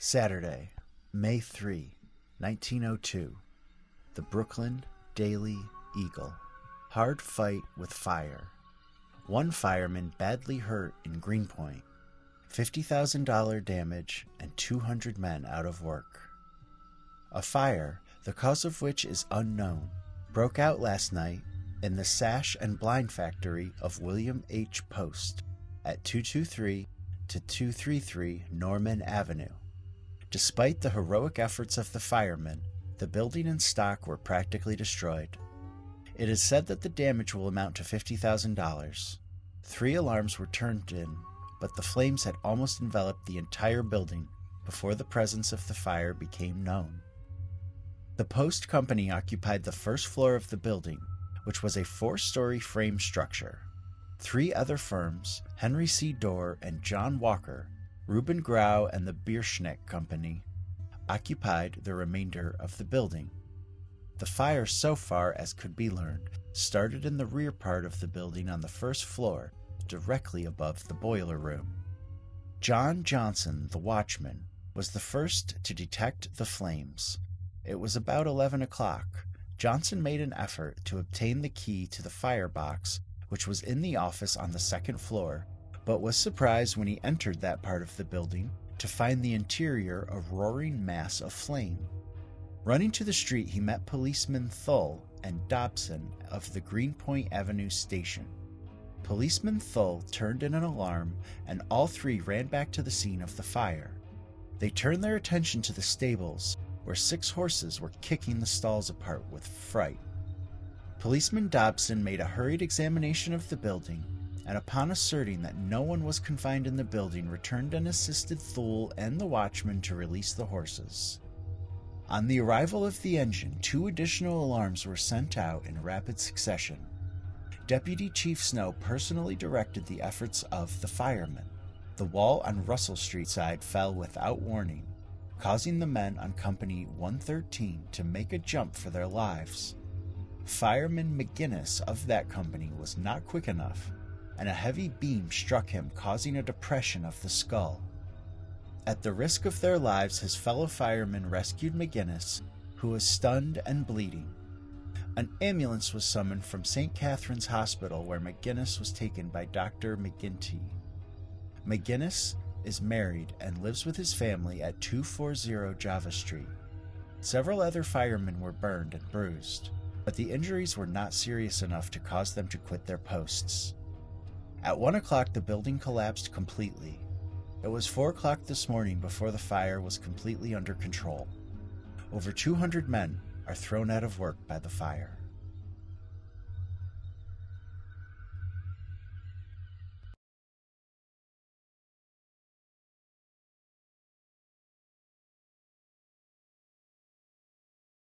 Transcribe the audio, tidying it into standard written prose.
Saturday, May 3, 1902. The Brooklyn Daily Eagle. Hard fight with fire. One fireman badly hurt in Greenpoint. $50,000 damage and 200 men out of work. A fire, the cause of which is unknown, broke out last night in the sash and blind factory of William H. Post at 223 to 233 Norman Avenue. Despite the heroic efforts of the firemen, the building and stock were practically destroyed. It is said that the damage will amount to $50,000. 3 alarms were turned in, but the flames had almost enveloped the entire building before the presence of the fire became known. The Post Company occupied the first floor of the building, which was a 4-story frame structure. 3 other firms, Henry C. Dorr and John Walker, Reuben Grau and the Bierschnick Company, occupied the remainder of the building. The fire, so far as could be learned, started in the rear part of the building on the first floor, directly above the boiler room. John Johnson, the watchman, was the first to detect the flames. It was about 11 o'clock. Johnson made an effort to obtain the key to the firebox, which was in the office on the second floor, but was surprised when he entered that part of the building to find the interior a roaring mass of flame. Running to the street, he met policemen Thull and Dobson of the Greenpoint Avenue station. Policeman Thull turned in an alarm, and all 3 ran back to the scene of the fire. They turned their attention to the stables, where 6 horses were kicking the stalls apart with fright. Policeman Dobson made a hurried examination of the building, and upon asserting that no one was confined in the building, returned and assisted Thull and the watchman to release the horses. On the arrival of the engine, 2 additional alarms were sent out in rapid succession. Deputy Chief Snow personally directed the efforts of the firemen. The wall on Russell Street side fell without warning, causing the men on Company 113 to make a jump for their lives. Fireman McGinnis of that company was not quick enough, and a heavy beam struck him, causing a depression of the skull. At the risk of their lives, his fellow firemen rescued McGinnis, who was stunned and bleeding. An ambulance was summoned from St. Catherine's Hospital, where McGinnis was taken by Dr. McGinty. McGinnis is married and lives with his family at 240 Java Street. Several other firemen were burned and bruised, but the injuries were not serious enough to cause them to quit their posts. At 1 o'clock, the building collapsed completely. It was 4 o'clock this morning before the fire was completely under control. Over 200 men are thrown out of work by the fire.